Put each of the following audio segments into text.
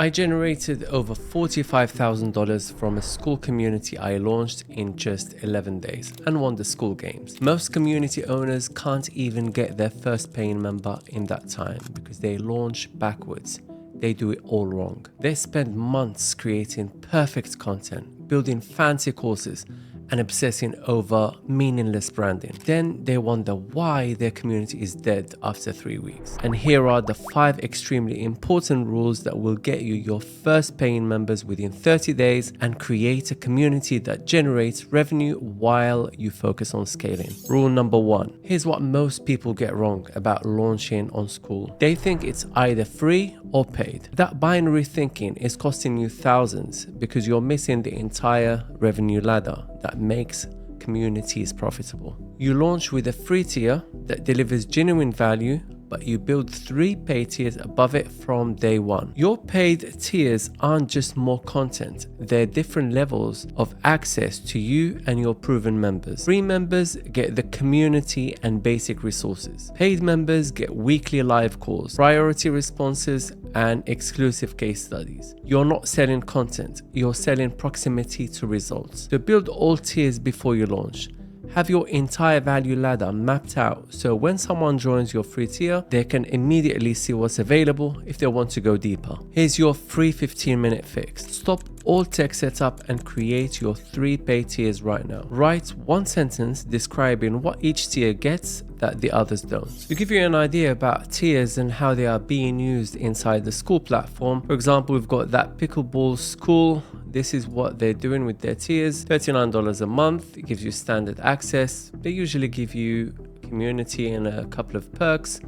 I generated over $45,000 from a Skool community I launched in just 11 days and won the Skool games. Most community owners can't even get their first paying member in that time because they launch backwards. They do it all wrong. They spend months creating perfect content, building fancy courses, and obsessing over meaningless branding. Then they wonder why their community is dead after 3 weeks. And here are the 5 extremely important rules that will get you your first paying members within 30 days and create a community that generates revenue while you focus on scaling. Rule number 1. Here's what most people get wrong about launching on Skool. They think it's either free or paid. That binary thinking is costing you thousands because you're missing the entire revenue ladder that makes communities profitable. You launch with a free tier that delivers genuine value, but you build 3 paid tiers above it from day one. Your paid tiers aren't just more content, they're different levels of access to you and your proven members. Free members get the community and basic resources. Paid members get weekly live calls, priority responses, and exclusive case studies. You're not selling content, you're selling proximity to results. So build all tiers before you launch. Have your entire value ladder mapped out so when someone joins your free tier, they can immediately see what's available if they want to go deeper. Here's your free 15-minute fix. Stop all tech setup and create your 3 paid tiers right now. Write 1 sentence describing what each tier gets that the others don't. To give you an idea about tiers and how they are being used inside the Skool platform, for example, we've got that pickleball Skool. This is what they're doing with their tiers. $39 a month. It gives you standard access. They usually give you community and a couple of perks.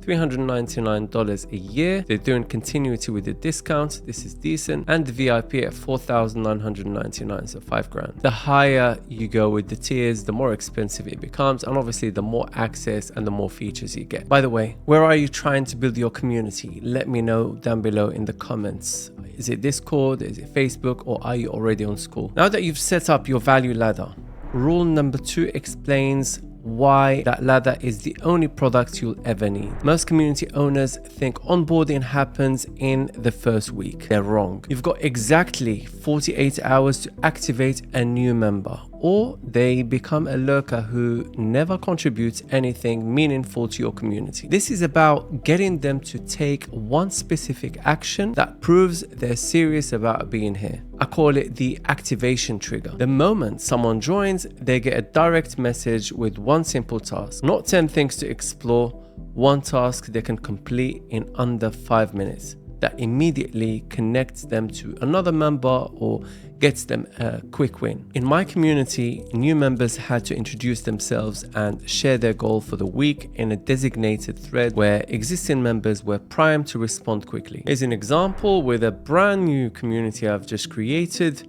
$399 a year. They're doing continuity with the discount. This is decent. And the VIP at $4,999, so $5,000. The higher you go with the tiers, the more expensive it becomes, and obviously the more access and the more features you get. By the way, where are you trying to build your community? Let me know down below in the comments. Is it Discord? Is it Facebook? Or are you already on Skool? Now that you've set up your value ladder, rule number 2 explains why that ladder is the only product you'll ever need. Most community owners think onboarding happens in the first week. They're wrong. You've got exactly 48 hours to activate a new member, or they become a lurker who never contributes anything meaningful to your community. This is about getting them to take one specific action that proves they're serious about being here. I call it the activation trigger. The moment someone joins, they get a direct message with one simple task, not 10 things to explore, one task they can complete in under 5 minutes that immediately connects them to another member or gets them a quick win. In my community, new members had to introduce themselves and share their goal for the week in a designated thread where existing members were primed to respond quickly. Here's an example with a brand new community I've just created,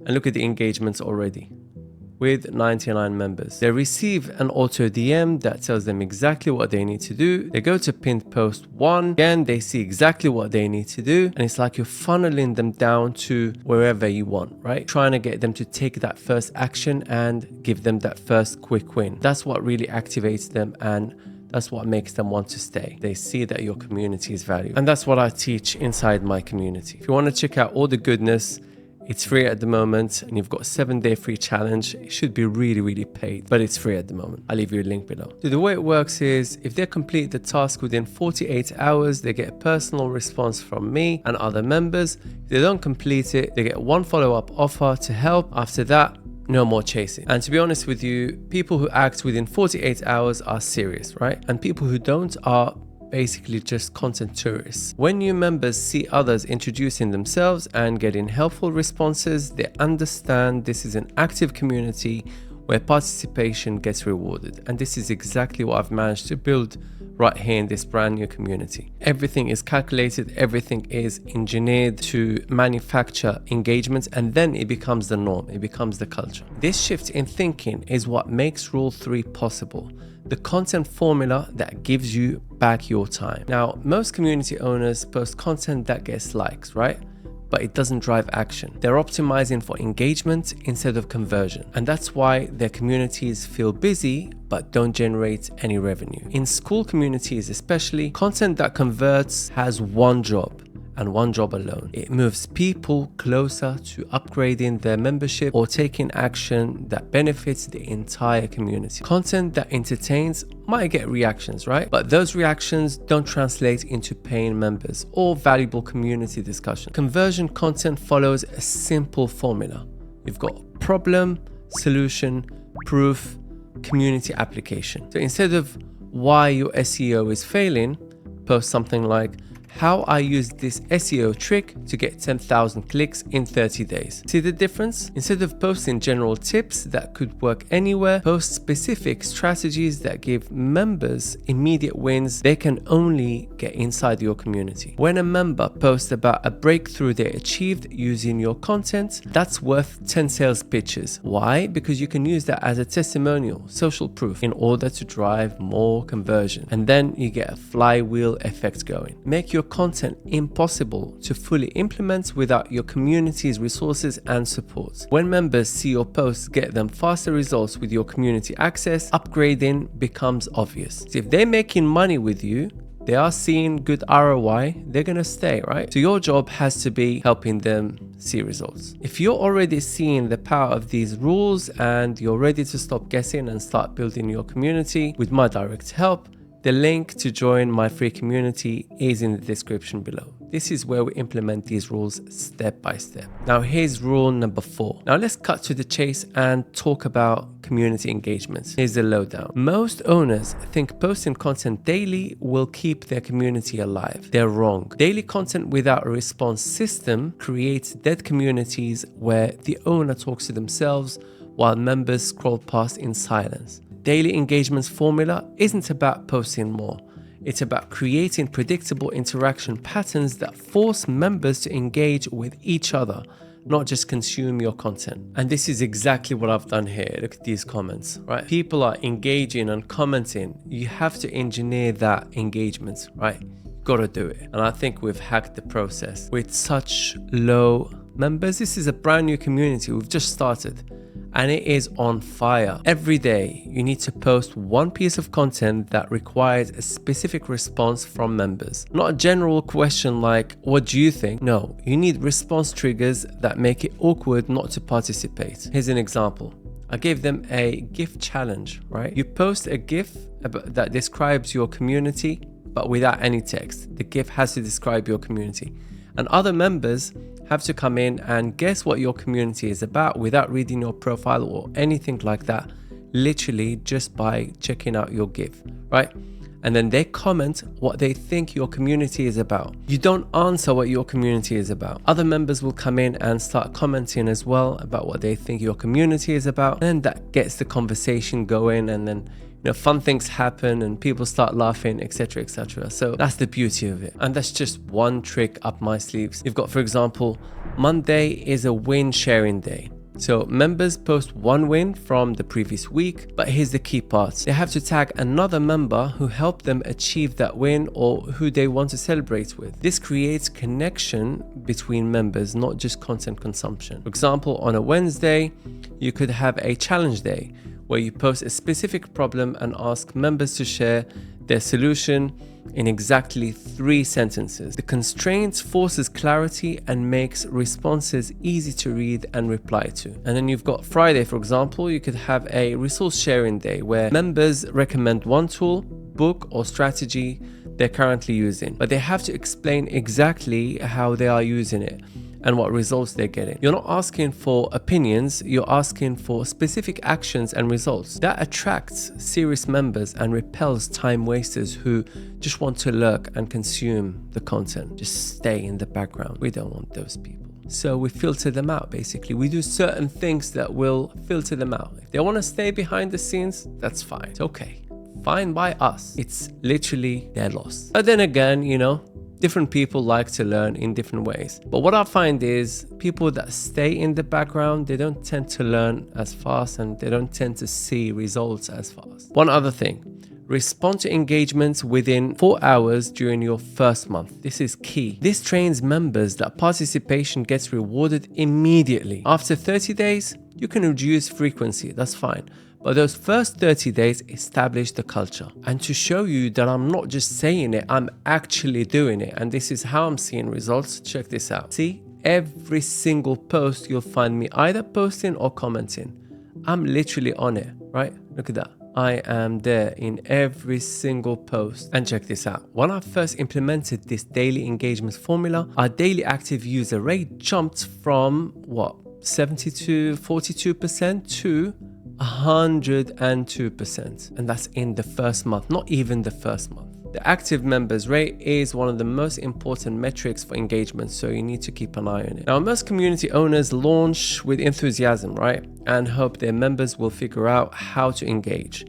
and look at the engagements already. With 99 members. They receive an auto DM that tells them exactly what they need to do. They go to pinned post 1. Again, they see exactly what they need to do. And it's like you're funneling them down to wherever you want, right? Trying to get them to take that first action and give them that first quick win. That's what really activates them, and that's what makes them want to stay. They see that your community is valued. And that's what I teach inside my community. If you want to check out all the goodness, it's free at the moment, and you've got a 7-day free challenge. It should be really paid, but it's free at the moment. I'll leave you a link below. So the way it works is if they complete the task within 48 hours, they get a personal response from me and other members. If they don't complete it, they get 1 follow-up offer to help. After that, no more chasing. And to be honest with you, people who act within 48 hours are serious, right? And people who don't are basically just content tourists. When new members see others introducing themselves and getting helpful responses, they understand this is an active community where participation gets rewarded. And this is exactly what I've managed to build right here in this brand new community. Everything is calculated, everything is engineered to manufacture engagements, and then it becomes the norm, it becomes the culture. This shift in thinking is what makes Rule 3 possible. The content formula that gives you back your time. Now, most community owners post content that gets likes, right? But it doesn't drive action. They're optimizing for engagement instead of conversion. And that's why their communities feel busy but don't generate any revenue. In Skool communities especially, content that converts has one job, and one job alone. It moves people closer to upgrading their membership or taking action that benefits the entire community. Content that entertains might get reactions, right? But those reactions don't translate into paying members or valuable community discussion. Conversion content follows a simple formula. You've got problem, solution, proof, community application. So instead of why your SEO is failing, post something like how I used this SEO trick to get 10,000 clicks in 30 days. See the difference? Instead of posting general tips that could work anywhere, post specific strategies that give members immediate wins they can only get inside your community. When a member posts about a breakthrough they achieved using your content, that's worth 10 sales pitches. Why? Because you can use that as a testimonial, social proof, in order to drive more conversion. And then you get a flywheel effect going. Make your content impossible to fully implement without your community's resources and support. When members see your posts get them faster results with your community access, upgrading becomes obvious. So if they're making money with you, they are seeing good ROI, they're gonna stay, right? So your job has to be helping them see results. If you're already seeing the power of these rules and you're ready to stop guessing and start building your community with my direct help, the link to join my free community is in the description below. This is where we implement these rules step by step. Now here's rule number 4. Now let's cut to the chase and talk about community engagements. Here's the lowdown. Most owners think posting content daily will keep their community alive. They're wrong. Daily content without a response system creates dead communities where the owner talks to themselves while members scroll past in silence. Daily engagements formula isn't about posting more. It's about creating predictable interaction patterns that force members to engage with each other, not just consume your content. And this is exactly what I've done here. Look at these comments, right? People are engaging and commenting. You have to engineer that engagement, right? You've got to do it. And I think we've hacked the process. With such low members, this is a brand new community. We've just started. And it is on fire. Every day, you need to post one piece of content that requires a specific response from members. Not a general question like, what do you think? No, you need response triggers that make it awkward not to participate. Here's an example. I gave them a GIF challenge, right? You post a GIF that describes your community, but without any text. The GIF has to describe your community. And other members have to come in and guess what your community is about without reading your profile or anything like that, literally just by checking out your GIF, right? And then they comment what they think your community is about. You don't answer what your community is about. Other members will come in and start commenting as well about what they think your community is about, and that gets the conversation going, and then fun things happen and people start laughing, etc, etc. So that's the beauty of it, and that's just one trick up my sleeves. You've got, for example, Monday is a win sharing day. So members post one win from the previous week, but here's the key part. They have to tag another member who helped them achieve that win or who they want to celebrate with. This creates connection between members, not just content consumption. For example, on a Wednesday, you could have a challenge day where you post a specific problem and ask members to share their solution in exactly 3 sentences. The constraints forces clarity and makes responses easy to read and reply to. And then you've got Friday, for example, you could have a resource sharing day where members recommend one tool, book, or strategy they're currently using, but they have to explain exactly how they are using it and what results they're getting. You're not asking for opinions, you're asking for specific actions and results. That attracts serious members and repels time wasters who just want to lurk and consume the content, just stay in the background. We don't want those people. So we filter them out, basically. We do certain things that will filter them out. If they want to stay behind the scenes, that's fine. It's okay. Fine by us. It's literally their loss. But then again, different people like to learn in different ways. But what I find is people that stay in the background, they don't tend to learn as fast and they don't tend to see results as fast. One other thing, respond to engagements within 4 hours during your first month. This is key. This trains members that participation gets rewarded immediately. After 30 days, you can reduce frequency, that's fine. But those first 30 days establish the culture. And to show you that I'm not just saying it, I'm actually doing it. And this is how I'm seeing results. Check this out. See, every single post you'll find me either posting or commenting. I'm literally on it, right? Look at that. I am there in every single post. And check this out. When I first implemented this daily engagement formula, our daily active user rate jumped from 42% to 102%. And that's in the first month, not even the first month. The active members rate is one of the most important metrics for engagement, so you need to keep an eye on it. Now, most community owners launch with enthusiasm, right? And hope their members will figure out how to engage.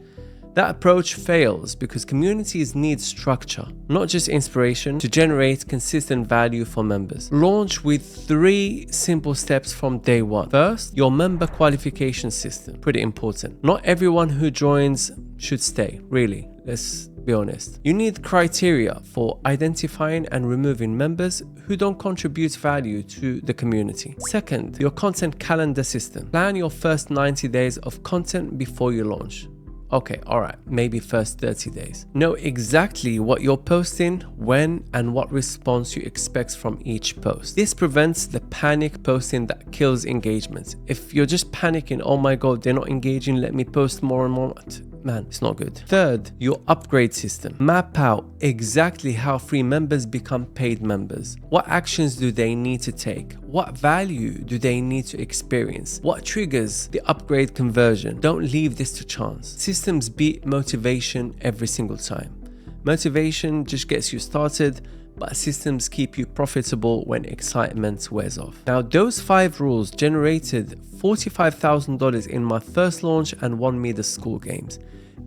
That approach fails because communities need structure, not just inspiration, to generate consistent value for members. Launch with 3 simple steps from day one. First, your member qualification system. Pretty important. Not everyone who joins should stay, really. Let's be honest. You need criteria for identifying and removing members who don't contribute value to the community. Second, your content calendar system. Plan your first 90 days of content before you launch. Okay, alright, maybe first 30 days. Know exactly what you're posting, when, and what response you expect from each post. This prevents the panic posting that kills engagement. If you're just panicking, oh my god, they're not engaging, let me post more and more. Man, it's not good. Third, your upgrade system. Map out exactly how free members become paid members. What actions do they need to take? What value do they need to experience? What triggers the upgrade conversion? Don't leave this to chance. Systems beat motivation every single time. Motivation just gets you started, but systems keep you profitable when excitement wears off. Now, those 5 rules generated $45,000 in my first launch and won me the Skool games.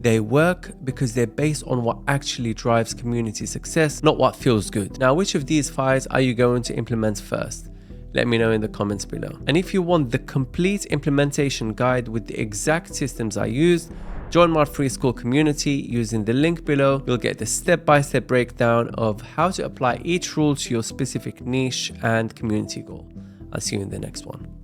They work because they're based on what actually drives community success, not what feels good. Now, which of these 5 are you going to implement first? Let me know in the comments below. And if you want the complete implementation guide with the exact systems I used, join my free Skool community using the link below. You'll get the step-by-step breakdown of how to apply each rule to your specific niche and community goal. I'll see you in the next one.